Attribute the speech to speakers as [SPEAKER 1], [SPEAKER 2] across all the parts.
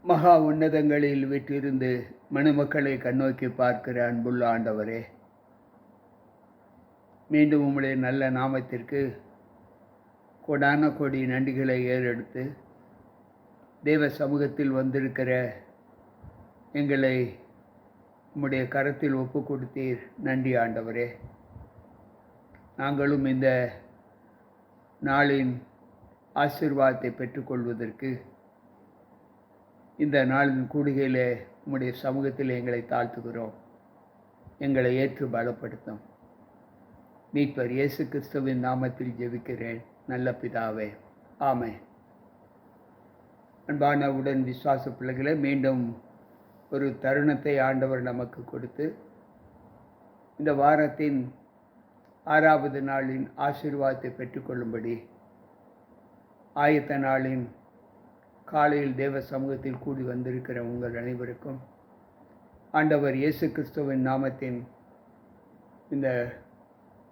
[SPEAKER 1] மகா உன்னதங்களில் விற்றிருந்து மனுமக்களை கண்ணோக்கி பார்க்கிற அன்புள்ள ஆண்டவரே, மீண்டும் உம்முடைய நல்ல நாமத்திற்கு கோடான கோடி நன்றிகளை ஏறெடுத்து தேவ சமூகத்தில் வந்திருக்கிற எங்களை உம்முடைய கரத்தில் ஒப்பு கொடுத்தீர். நன்றி ஆண்டவரே. நாங்களும் இந்த நாளின் ஆசீர்வாதத்தை பெற்றுக்கொள்வதற்கு இந்த நாளின் கூடுகையில் உம்முடைய சமூகத்தில் எங்களை தாழ்த்துகிறோம். எங்களை ஏற்று பலப்படுத்தும். மீட்பர் இயேசு கிறிஸ்துவின் நாமத்தில் ஜெபிக்கிறேன் நல்ல பிதாவே, ஆமென். அன்பான உடன் விசுவாச பிள்ளைகளை, மீண்டும் ஒரு தருணத்தை ஆண்டவர் நமக்கு கொடுத்து இந்த வாரத்தின் 6வது நாளின் ஆசீர்வாதத்தை பெற்றுக்கொள்ளும்படி ஆயத்த நாளின் காலையில் தேவ சமூகத்தில் கூடி வந்திருக்கிற உங்கள் அனைவருக்கும் ஆண்டவர் இயேசு கிறிஸ்துவின் நாமத்தின் இந்த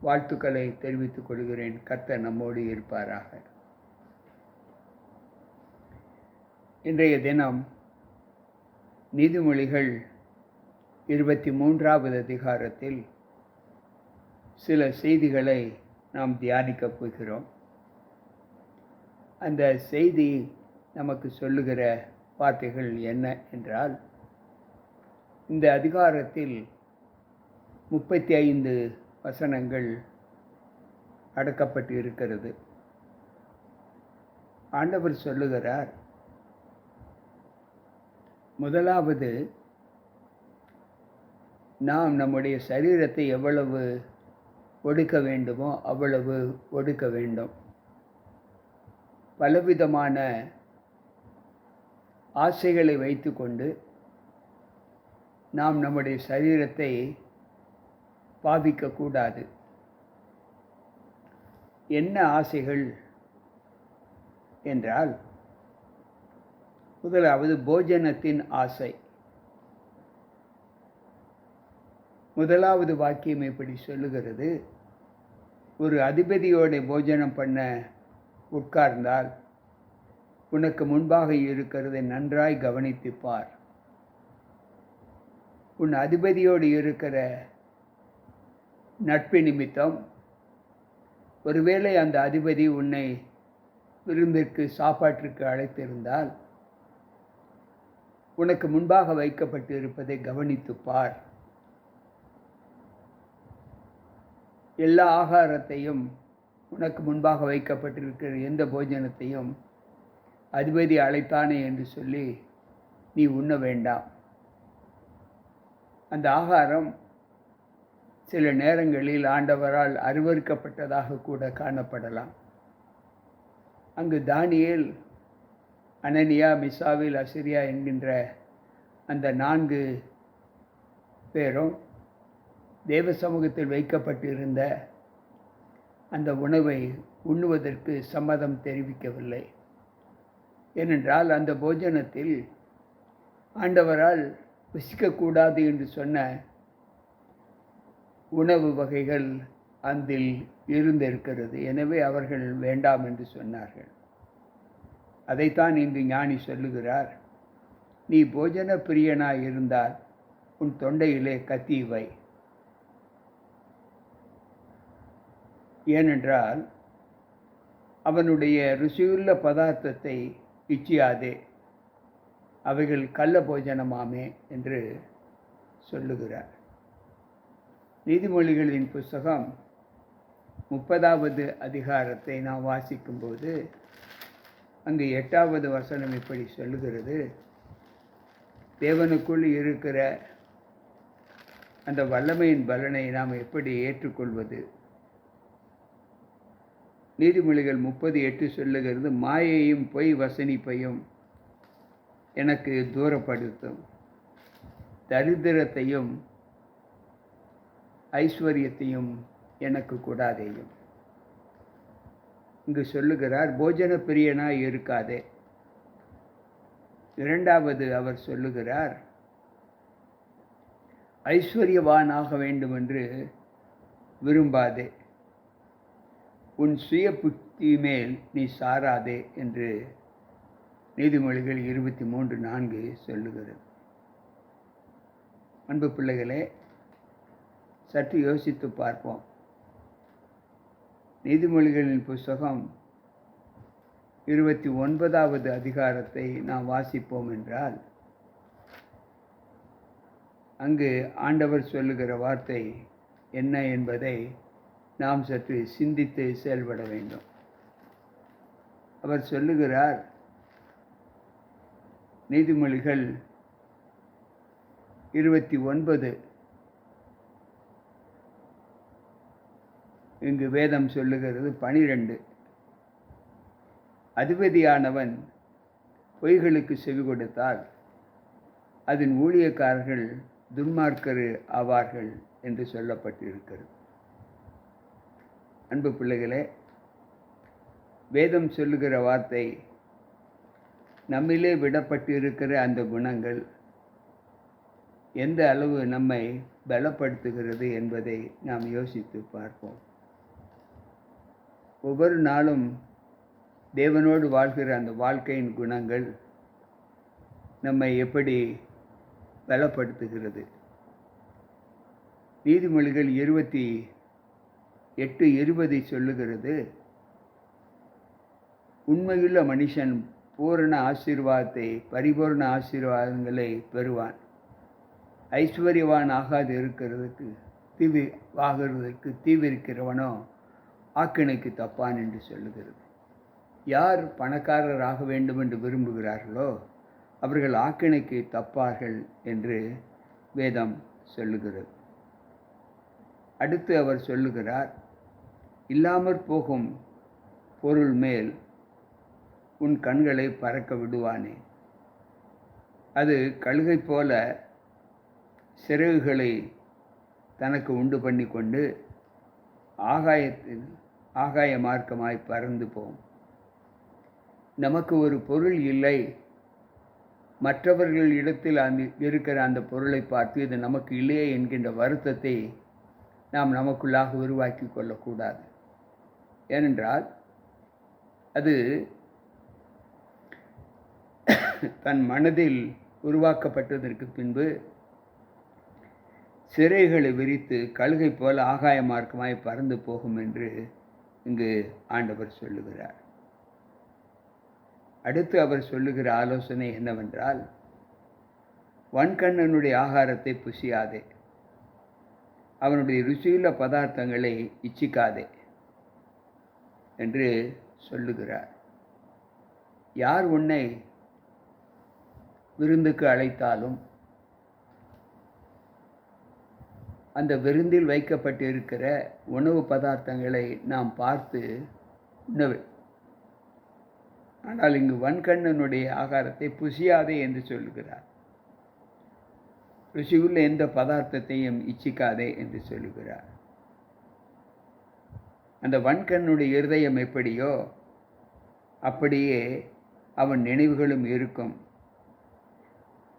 [SPEAKER 1] வாழ்த்துக்களை தெரிவித்துக் கொள்கிறேன். கர்த்தர் நம்மோடு இருப்பாராக. இன்றைய தினம் நீதிமொழிகள் 23வது அதிகாரத்தில் சில செய்திகளை நாம் தியானிக்கப் போகிறோம். அந்த செய்தி நமக்கு சொல்லுகிற வார்த்தைகள் என்ன என்றால், இந்த அதிகாரத்தில் 35 வசனங்கள் அடக்கப்பட்டு இருக்கிறது. ஆண்டவர் சொல்லுகிறார், முதலாவது, நாம் நம்முடைய சரீரத்தை எவ்வளவு ஒடுக்க வேண்டுமோ அவ்வளவு ஒடுக்க வேண்டும். பலவிதமான ஆசைகளை வைத்துக்கொண்டு நாம் நம்முடைய சரீரத்தை பாவிக்கக்கூடாது. என்ன ஆசைகள் என்றால், முதலாவது போஜனத்தின் ஆசை. முதலாவது வாக்கியம் இப்படி சொல்லுகிறது, ஒரு அதிபதியோட போஜனம் பண்ண உட்கார்ந்தால் உனக்கு முன்பாக இருக்கிறதை நன்றாய் கவனித்துப் பார். உன் அதிபதியோடு இருக்கிற நட்பு நிமித்தம் ஒருவேளை அந்த அதிபதி உன்னை விருந்திற்கு சாப்பாட்டிற்கு அழைத்திருந்தால் உனக்கு முன்பாக வைக்கப்பட்டு இருப்பதை கவனித்துப் பார். எல்லா ஆகாரத்தையும், உனக்கு முன்பாக வைக்கப்பட்டிருக்கிற எந்த போஜனத்தையும் அதிபதி அழைத்தானே என்று சொல்லி நீ உண்ண வேண்டாம். அந்த ஆகாரம் சில நேரங்களில் ஆண்டவரால் அருவருக்கப்பட்டதாக கூட காணப்படலாம். அங்கு தானியேல், அனனியா, மிசாவில், அசிரியா என்கின்ற அந்த 4 பேரும் தேவ சமூகத்தில் வைக்கப்பட்டிருந்த அந்த உணவை உண்ணுவதற்கு சம்மதம் தெரிவிக்கவில்லை. ஏனென்றால் அந்த போஜனத்தில் ஆண்டவரால் புசிக்கக்கூடாது என்று சொன்ன உணவு வகைகள் அதில் இருந்திருக்கிறது. எனவே அவர்கள் வேண்டாம் என்று சொன்னார்கள். அதைத்தான் இங்கு ஞானி சொல்லுகிறார், நீ போஜன பிரியனாய் இருந்தால் உன் தொண்டையிலே கத்தி வை. ஏனென்றால் அவனுடைய ருசியுள்ள பதார்த்தத்தை இச்சியாதே, அவைகள் கள்ள போஜனமாமே என்று சொல்லுகிறார். நீதிமொழிகளின் புஸ்தகம் 30வது அதிகாரத்தை நாம் வாசிக்கும்போது அங்கு 8வது வசனம் இப்படி சொல்லுகிறது, தேவனுக்குள் இருக்கிற அந்த வல்லமையின் பலனை நாம் எப்படி ஏற்றுக்கொள்வது? நீதிமொழிகள் 30:8 சொல்லுகிறது, மாயையும் பொய் வசனிப்பையும் எனக்கு தூரப்படுத்தும், தரித்திரத்தையும் ஐஸ்வர்யத்தையும் எனக்கு கூடாதேயும். இங்கு சொல்லுகிறார், போஜன பிரியனாய் இருக்காதே. 2வது அவர் சொல்லுகிறார், ஐஸ்வர்யவானாக வேண்டுமென்று விரும்பாதே, உன் சுய புத்தி மேல் நீ சாராதே என்று நீதிமொழிகள் 23:4 சொல்லுகிறது. அன்பு பிள்ளைகளே, சற்று யோசித்து பார்ப்போம். நீதிமொழிகளின் புஸ்தகம் 29வது அதிகாரத்தை நாம் வாசிப்போம் என்றால், அங்கு ஆண்டவர் சொல்லுகிற வார்த்தை என்ன என்பதை நாம் சற்று சிந்தித்து செயல்பட வேண்டும். அவர் சொல்லுகிறார், நீதிமொழிகள் 29, இங்கு வேதம் சொல்லுகிறது 12. அதிபதியானவன் பொய்களுக்கு செவி கொடுத்தால் அதன் ஊழியக்காரர்கள் துன்மார்க்கர் ஆவார்கள் என்று சொல்லப்பட்டிருக்கிறது. அன்பு பிள்ளைகளே, வேதம் சொல்லுகிற வார்த்தை நம்மிலே விடப்பட்டு இருக்கிற அந்த குணங்கள் எந்த அளவு நம்மை பலப்படுத்துகிறது என்பதை நாம் யோசித்து பார்ப்போம். ஒவ்வொரு நாளும் தேவனோடு வாழ்கிற அந்த வாழ்க்கையின் குணங்கள் நம்மை எப்படி பலப்படுத்துகிறது? நீதிமொழிகள் 28:20 சொல்லுகிறது, உண்மையுள்ள மனுஷன் பூரண ஆசீர்வாதத்தை, பரிபூர்ண ஆசீர்வாதங்களை பெறுவான். ஐஸ்வர்யவான் ஆகிறதுக்கு தீவிரிக்கிறவனோ ஆக்கினைக்கு தப்பான் என்று சொல்லுகிறது. யார் பணக்காரர் ஆக வேண்டும் என்று விரும்புகிறார்களோ அவர்கள் ஆக்கினைக்கு தப்பார்கள் என்று வேதம் சொல்லுகிறது. அடுத்து அவர் சொல்லுகிறார், இல்லாமற் போகும் பொருள் மேல் உன் கண்களை பறக்க விடுவானே. அது கழுகை போல சிறகுகளை தனக்கு உண்டு பண்ணி கொண்டு ஆகாய மார்க்கமாய் பறந்து போம். நமக்கு ஒரு பொருள் இல்லை, மற்றவர்கள் இடத்தில் இருக்கிற அந்த பொருளை பார்த்து இது நமக்கு இல்லையே என்கின்ற வருத்தத்தை நாம் நமக்குள்ளாக உருவாக்கி கொள்ளக்கூடாது. ஏனென்றால் அது தன் மனதில் உருவாக்கப்பட்டதற்கு பின்பு சிறைகளை விரித்து கழுகை போல ஆகாய மார்க்கமாய் பறந்து போகும் என்று இங்கு ஆண்டவர் சொல்லுகிறார். அடுத்து அவர் சொல்லுகிற ஆலோசனை என்னவென்றால், வன்கண்ணனுடைய ஆகாரத்தை புசியாதே, அவனுடைய ருசியுள்ள பதார்த்தங்களை இச்சிக்காதே என்று சொல்லுகிறார். யார் உன்னை விருந்துக்கு அழைத்தாலும் அந்த விருந்தில் வைக்கப்பட்டிருக்கிற உணவு பதார்த்தங்களை நாம் பார்த்து உண்ணவே. ஆனால் இங்கு வன்கண்ணனுடைய ஆகாரத்தை புசியாதே என்று சொல்லுகிறார். ருசியுள்ள எந்த பதார்த்தத்தையும் இச்சிக்காதே என்று சொல்லுகிறார். அந்த வன்கண்ணுடைய இருதயம் எப்படியோ அப்படியே அவன் நினைவுகளும் இருக்கும்.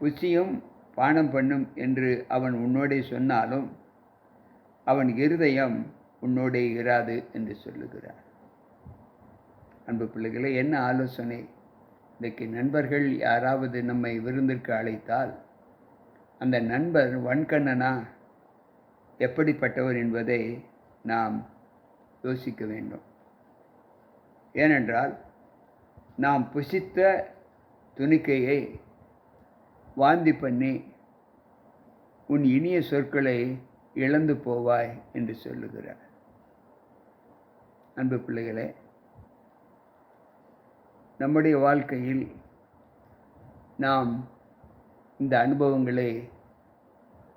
[SPEAKER 1] புசியும் பானம் பண்ணும் என்று அவன் உன்னோடே சொன்னாலும் அவன் இருதயம் உன்னோடே இராது என்று சொல்லுகிறார். அன்பு பிள்ளைகளே, என்ன ஆலோசனை! இன்றைக்கு நண்பர்கள் யாராவது நம்மை விருந்திற்கு அழைத்தால் அந்த நண்பர் வன்கண்ணனா எப்படிப்பட்டவர் என்பதை நாம் யோசிக்க வேண்டும். ஏனென்றால் நாம் புசித்த துணிக்கையை வாந்தி பண்ணி உன் இனிய சொற்களை இழந்து போவாய் என்று சொல்லுகிறார். அன்பு பிள்ளைகளே, நம்முடைய வாழ்க்கையில் நாம் இந்த அனுபவங்களை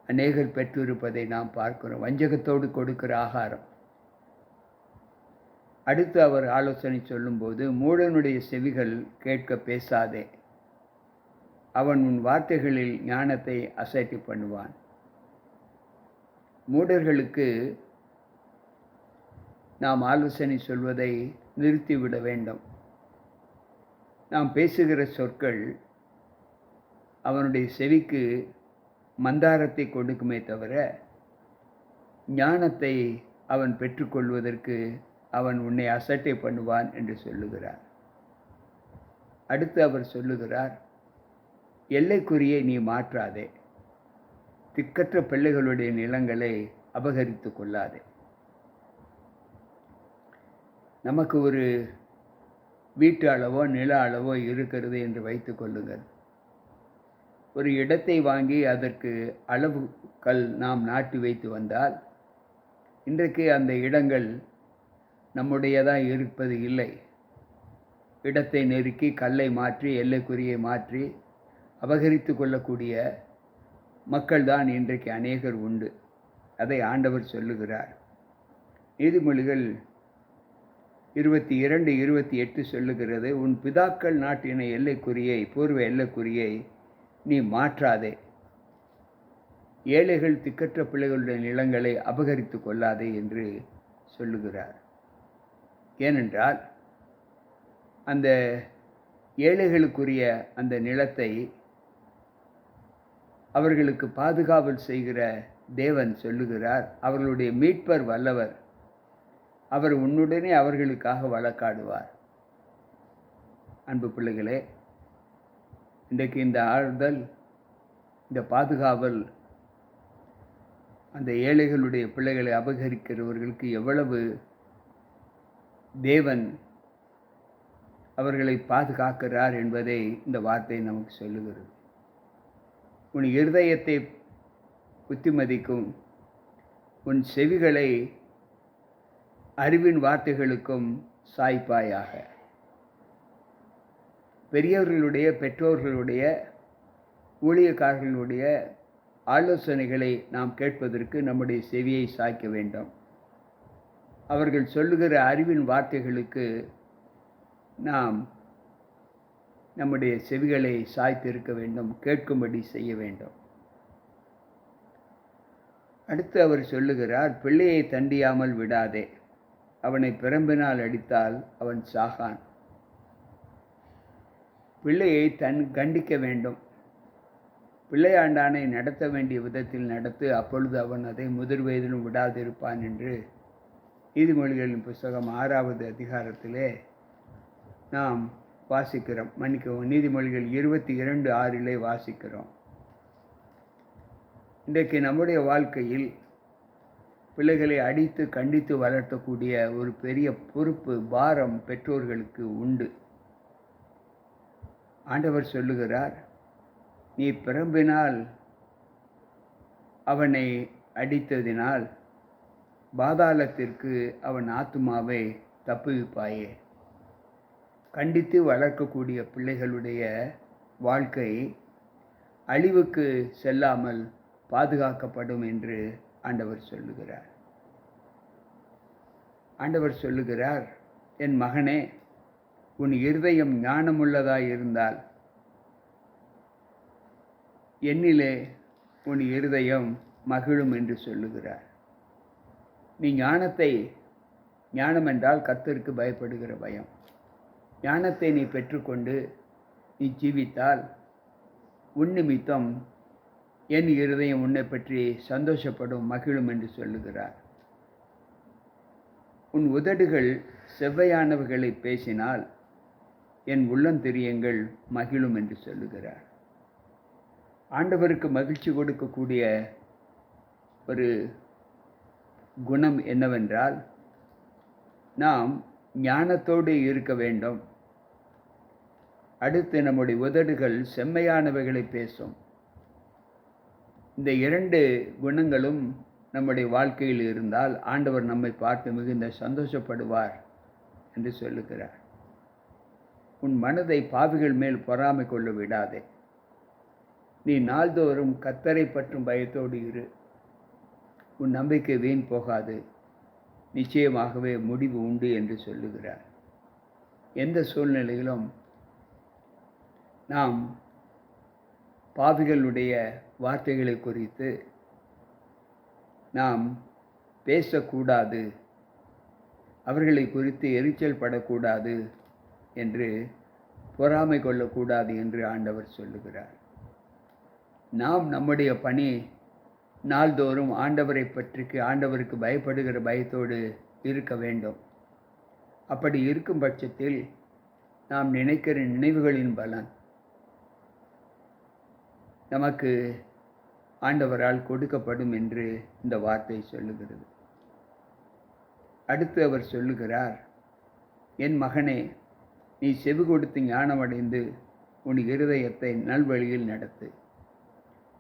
[SPEAKER 1] அநேகர் பெற்றிருப்பதை நாம் பார்க்கிறோம். வஞ்சகத்தோடு கொடுக்கிற ஆகாரம். அடுத்து அவர் ஆலோசனை சொல்லும்போது, மூடனுடைய செவிகள் கேட்க பேசாதே, அவன் உன் வார்த்தைகளில் ஞானத்தை அசட்டை பண்ணுவான். மூடர்களுக்கு நாம் ஆலோசனை சொல்வதை நிறுத்திவிட வேண்டும். நாம் பேசுகிற சொற்கள் அவனுடைய செவிக்கு மந்தாரத்தை கொடுக்குமே தவிர ஞானத்தை அவன் பெற்றுக்கொள்வதற்கு அவன் உன்னை அசட்டை பண்ணுவான் என்று சொல்லுகிறார். அடுத்து அவர் சொல்லுகிறார், எல்லைக்குறியை நீ மாற்றாதே, திக்கற்ற பிள்ளைகளுடைய நிலங்களை அபகரித்து கொள்ளாதே. நமக்கு ஒரு வீட்டு அளவோ நில அளவோ இருக்கிறது என்று வைத்து கொள்ளுங்கள். ஒரு இடத்தை வாங்கி அதற்கு அளவுகள் நாம் நாட்டி வைத்து வந்தால், இன்றைக்கு அந்த இடங்கள் நம்முடையதாக இருப்பது இல்லை. இடத்தை நெருக்கி கல்லை மாற்றி எல்லைக்குறியை மாற்றி அபகரித்து கொள்ளக்கூடிய மக்கள் தான் இன்றைக்கு அநேகர் உண்டு. அதை ஆண்டவர் சொல்லுகிறார். நீதிமொழிகள் 22:28 சொல்லுகிறது, உன் பிதாக்கள் நாட்டின எல்லைக்குறியை, பூர்வ எல்லைக்குறியை நீ மாற்றாதே, ஏழைகள் திக்கற்ற பிள்ளைகளுடைய நிலங்களை அபகரித்து கொள்ளாதே என்று சொல்லுகிறார். ஏனென்றால் அந்த ஏழைகளுக்குரிய அந்த நிலத்தை அவர்களுக்கு பாதுகாவல் செய்கிற தேவன் சொல்லுகிறார், அவர்களுடைய மீட்பர் வல்லவர், அவர் உன்னுடனே அவர்களுக்காக வழக்காடுவார். அன்பு பிள்ளைகளே, இன்றைக்கு இந்த ஆறுதல், இந்த பாதுகாவல் அந்த ஏழைகளுடைய பிள்ளைகளை அபகரிக்கிறவர்களுக்கு எவ்வளவு தேவன் அவர்களை பாதுகாக்கிறார் என்பதை இந்த வார்த்தை நமக்கு சொல்லுகிறது. உன் இருதயத்தை புத்திமதிக்கும், உன் செவிகளை அறிவின் வார்த்தைகளுக்கும் சாய்ப்பாயாக. பெரியவர்களுடைய, பெற்றோர்களுடைய, ஊழியக்காரர்களுடைய ஆலோசனைகளை நாம் கேட்பதற்கு நம்முடைய செவியை சாய்க்க வேண்டும். அவர்கள் சொல்லுகிற அறிவின் வார்த்தைகளுக்கு நாம் நம்முடைய செவிகளை சாய்த்திருக்க வேண்டும், கேட்கும்படி செய்ய வேண்டும். அடுத்து அவர் சொல்லுகிறார், பிள்ளையை தண்டியாமல் விடாதே, அவனை பிரம்பினால் அடித்தால் அவன் சாகான். பிள்ளையை கண்டிக்க வேண்டும். பிள்ளையாண்டானை நடத்த வேண்டிய விதத்தில் நடத்து, அப்பொழுது அவன் அதை முதிர் வயதிலும் விடாதிருப்பான் என்று நீதிமொழிகளின் புஸ்தகம் 6வது அதிகாரத்திலே நாம் வாசிக்கிறோம். மன்னிக்கவும், நீதிமொழிகள் 22:6 வாசிக்கிறோம். இன்றைக்கு நம்முடைய வாழ்க்கையில் பிள்ளைகளை அடித்து கண்டித்து வளர்த்தக்கூடிய ஒரு பெரிய பொறுப்பு, பாரம் பெற்றோர்களுக்கு உண்டு. ஆண்டவர் சொல்லுகிறார், நீ பிரம்பினால் அவனை அடித்ததினால் பாதாளத்திற்கு அவன் ஆத்துமாவை தப்புவிப்பாயே. கண்டித்து வளர்க்கக்கூடிய பிள்ளைகளுடைய வாழ்க்கை அழிவுக்கு செல்லாமல் பாதுகாக்கப்படும் என்று ஆண்டவர் சொல்லுகிறார். ஆண்டவர் சொல்லுகிறார், என் மகனே, உன் இருதயம் ஞானமுள்ளதாய் இருந்தால் என்னிலே உன் இருதயம் மகிழும் என்று சொல்லுகிறார். நீ ஞானம் என்றால் கர்த்தருக்கு பயப்படுகிற பயம். ஞானத்தை நீ பெற்றுக்கொண்டு நீ ஜீவித்தால் உன் நிமித்தம் என் இருதயம் உன்னை பற்றி சந்தோஷப்படும், மகிழும் என்று சொல்லுகிறார். உன் உதடுகள் செவ்வையானவைகளை பேசினால் என் உள்ளந்திரியங்கள் மகிழும் என்று சொல்லுகிறார். ஆண்டவருக்கு மகிழ்ச்சி கொடுக்கக்கூடிய ஒரு குணம் என்னவென்றால், நாம் ஞானத்தோடு இருக்க வேண்டும். அடுத்து நம்முடைய உதடுகள் செம்மையானவைகளை பேசும். இந்த 2 குணங்களும் நம்முடைய வாழ்க்கையில் இருந்தால் ஆண்டவர் நம்மை பார்த்து மிகுந்த சந்தோஷப்படுவார் என்று சொல்லுகிறார். உன் மனதை பாவிகள் மேல் பொறாமை கொள்ள விடாதே. நீ நாள்தோறும் கர்த்தரை பற்றும் பயத்தோடு இரு. உன் நம்பிக்கை வீண் போகாது, நிச்சயமாகவே முடிவு உண்டு என்று சொல்லுகிறார். எந்த சூழ்நிலையிலும் நாம் பாவிகளுடைய வார்த்தைகளை குறித்து நாம் பேசக்கூடாது, அவர்களை குறித்து எரிச்சல் படக்கூடாது, என்று பொறாமை கொள்ளக்கூடாது என்று ஆண்டவர் சொல்லுகிறார். நாம் நம்முடைய பணி நாள்தோறும் ஆண்டவருக்கு பயப்படுகிற பயத்தோடு இருக்க வேண்டும். அப்படி இருக்கும் பட்சத்தில் நாம் நினைக்கிற நினைவுகளின் பலன் நமக்கு ஆண்டவரால் கொடுக்கப்படும் என்று இந்த வார்த்தை சொல்லுகிறது. அடுத்து அவர் சொல்லுகிறார், என் மகனே, நீ செவி கொடுத்து ஞானமடைந்து உன் இருதயத்தை நல்வழியில் நடத்து.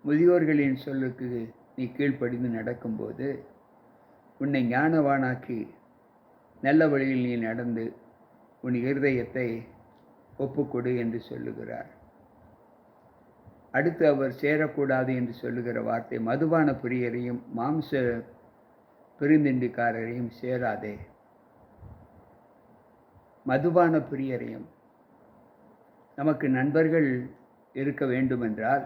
[SPEAKER 1] முதியோர்களின் சொல்லுக்கு நீ கீழ்ப்படிந்து நடக்கும்போது உன்னை ஞானவானாக்கி நல்ல வழியில் நீ நடந்து உன் இருதயத்தை ஒப்புக்கொடு என்று சொல்லுகிறார். அடுத்து அவர் சேரக்கூடாது என்று சொல்லுகிற வார்த்தை, மதுபான பிரியரையும் மாம்ச பெருந்திண்டிக்காரரையும் சேராதே. மதுபான பிரியரையும், நமக்கு நண்பர்கள் இருக்க வேண்டுமென்றால்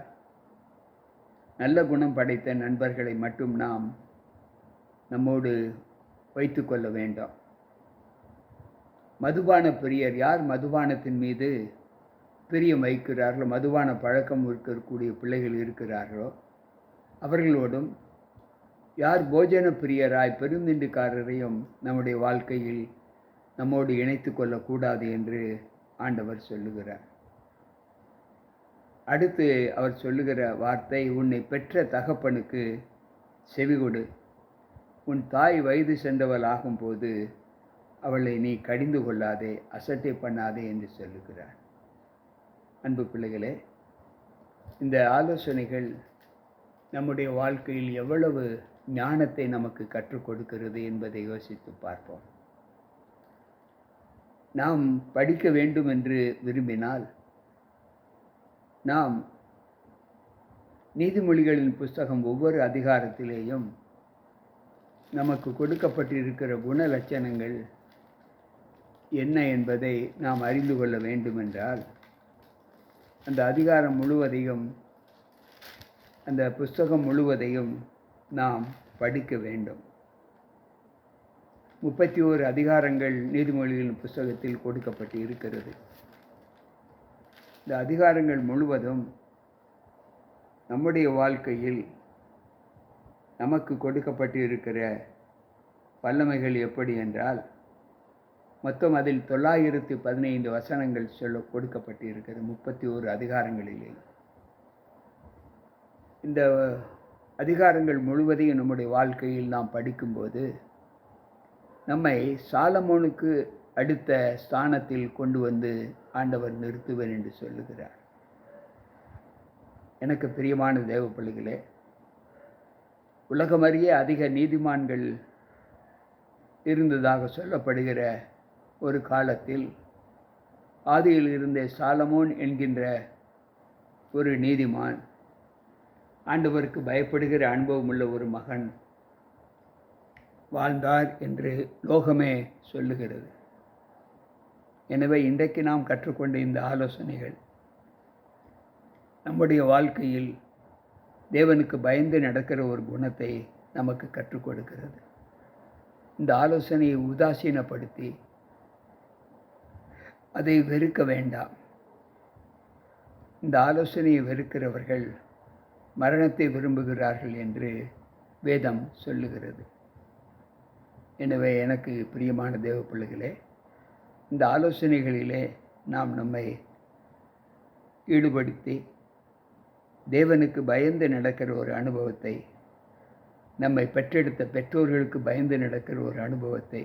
[SPEAKER 1] நல்ல குணம் படைத்த நண்பர்களை மட்டும் நாம் நம்மோடு வைத்து கொள்ள வேண்டும். மதுபான பிரியர் யார்? மதுபானத்தின் மீது பிரியம் வைக்கிறார்களோ, மதுபான பழக்கம் இருக்கக்கூடிய பிள்ளைகள் இருக்கிறார்களோ அவர்களோடும், யார் போஜன பிரியராய் பெருந்திண்டுக்காரரையும் நம்முடைய வாழ்க்கையில் நம்மோடு இணைத்து கொள்ளக்கூடாது என்று ஆண்டவர் சொல்லுகிறார். அடுத்து அவர் சொல்லுகிற வார்த்தை, உன்னை பெற்ற தகப்பனுக்கு செவிகொடு. உன் தாய் வயது சென்றவள் ஆகும்போது அவளை நீ கடிந்து கொள்ளாதே, அசட்டை பண்ணாதே என்று சொல்லுகிறார். அன்பு பிள்ளைகளே, இந்த ஆலோசனைகள் நம்முடைய வாழ்க்கையில் எவ்வளவு ஞானத்தை நமக்கு கற்றுக் கொடுக்கிறது என்பதை யோசித்து பார்ப்போம். நாம் படிக்க வேண்டும் என்று விரும்பினால் நாம் நீதிமொழிகளின் புஸ்தகம் ஒவ்வொரு அதிகாரத்திலேயும் நமக்கு கொடுக்கப்பட்டிருக்கிற குண லட்சணங்கள் என்ன என்பதை நாம் அறிந்து கொள்ள வேண்டுமென்றால் அந்த அதிகாரம் முழுவதையும், அந்த புஸ்தகம் முழுவதையும் நாம் படிக்க வேண்டும். 31 அதிகாரங்கள் நீதிமொழிகளின் புஸ்தகத்தில் கொடுக்கப்பட்டு இருக்கிறது. இந்த அதிகாரங்கள் முழுவதும் நம்முடைய வாழ்க்கையில் நமக்கு கொடுக்கப்பட்டு இருக்கிற வல்லமைகள் எப்படி என்றால், மொத்தம் அதில் 915 வசனங்கள் கொடுக்கப்பட்டு இருக்கிறது 31 அதிகாரங்களிலே. இந்த அதிகாரங்கள் முழுவதையும் நம்முடைய வாழ்க்கையில் நாம் படிக்கும்போது நம்மை சாலமோனுக்கு அடுத்த ஸ்தானத்தில் கொண்டு வந்து ஆண்டவர் நிறுத்துவர் என்று சொல்லுகிறார். எனக்கு பிரியமான தேவ பிள்ளைகளே, உலகமறிய அதிக நீதிமான்கள் இருந்ததாக சொல்லப்படுகிற ஒரு காலத்தில் ஆதியில் இருந்த சாலமோன் என்கின்ற ஒரு நீதிமான், ஆண்டவருக்கு பயப்படுகிற அனுபவம் உள்ள ஒரு மகன் வாழ்ந்தார் என்று லோகமே சொல்லுகிறது. எனவே இன்றைக்கு நாம் கற்றுக்கொண்ட இந்த ஆலோசனைகள் நம்முடைய வாழ்க்கையில் தேவனுக்கு பயந்து நடக்கிற ஒரு குணத்தை நமக்கு கற்றுக் கொடுக்கிறது. இந்த ஆலோசனையை உதாசீனப்படுத்தி அதை வெறுக்க வேண்டாம். இந்த ஆலோசனையை வெறுக்கிறவர்கள் மரணத்தை விரும்புகிறார்கள் என்று வேதம் சொல்லுகிறது. எனவே எனக்கு பிரியமான தேவ பிள்ளைகளே, இந்த ஆலோசனைகளிலே நாம் நம்மை ஈடுபடுத்தி தேவனுக்கு பயந்து நடக்கிற ஒரு அனுபவத்தை, நம்மை பெற்றெடுத்த பெற்றோர்களுக்கு பயந்து நடக்கிற ஒரு அனுபவத்தை,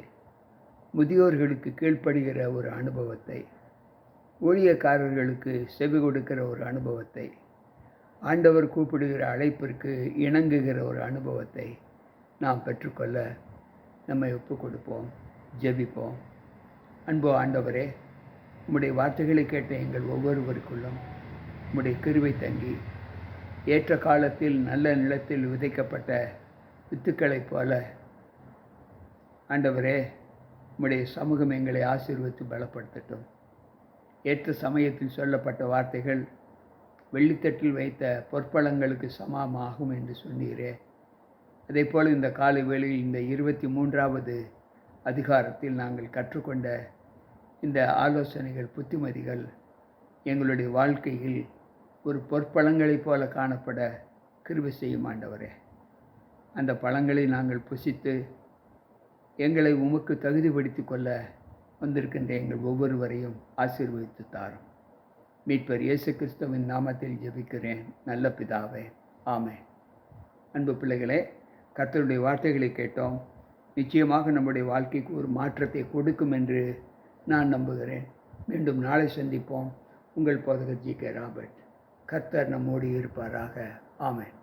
[SPEAKER 1] முதியோர்களுக்கு கீழ்ப்படுகிற ஒரு அனுபவத்தை, ஊழியக்காரர்களுக்கு செவி கொடுக்கிற ஒரு அனுபவத்தை, ஆண்டவர் கூப்பிடுகிற அழைப்பிற்கு இணங்குகிற ஒரு அனுபவத்தை நாம் பெற்றுக்கொள்ள நம்மை ஒப்பு கொடுப்போம், ஜெபிப்போம். அன்பு ஆண்டவரே, உம்முடைய வார்த்தைகளை கேட்ட எங்கள் ஒவ்வொருவருக்குள்ளும் உம்முடைய கிருபை தங்கி, ஏற்ற காலத்தில் நல்ல நிலத்தில் விதைக்கப்பட்ட வித்துக்களைப் போல ஆண்டவரே, உம்முடைய சமூகம் எங்களை ஆசீர்வதித்து பலப்படுத்தட்டும். ஏற்ற சமயத்தில் சொல்லப்பட்ட வார்த்தைகள் வெள்ளித்தட்டில் வைத்த பொற்பழங்களுக்கு சமமாகும் என்று சொன்னீரே, அதே போல் இந்த காலை வேளையில் இந்த 23வது அதிகாரத்தில் நாங்கள் கற்றுக்கொண்ட இந்த ஆலோசனைகள், புத்திமதிகள் எங்களுடைய வாழ்க்கையில் ஒரு பொற்பழங்களைப் போல காணப்பட கிருபை செய்யும் ஆண்டவரே. அந்த பழங்களை நாங்கள் புசித்து எங்களை உமக்கு தகுதிப்படுத்தி கொள்ள வந்திருக்கின்ற எங்கள் ஒவ்வொருவரையும் ஆசீர்வதித்து தாரும். மீட்பர் இயேசு கிறிஸ்துவின் நாமத்தில் ஜெபிக்கிறேன் நல்ல பிதாவே, ஆமென். அன்பு பிள்ளைகளே, கர்த்தருடைய வார்த்தைகளை கேட்டோம். நிச்சயமாக நம்முடைய வாழ்க்கைக்கு ஒரு மாற்றத்தை கொடுக்கும் என்று நான் நம்புகிறேன். மீண்டும் நாளை சந்திப்போம். உங்கள் போதகர் ஜி.கே. ராபர்ட். கர்த்தர் நம்மோடு இருப்பாராக. ஆமென்.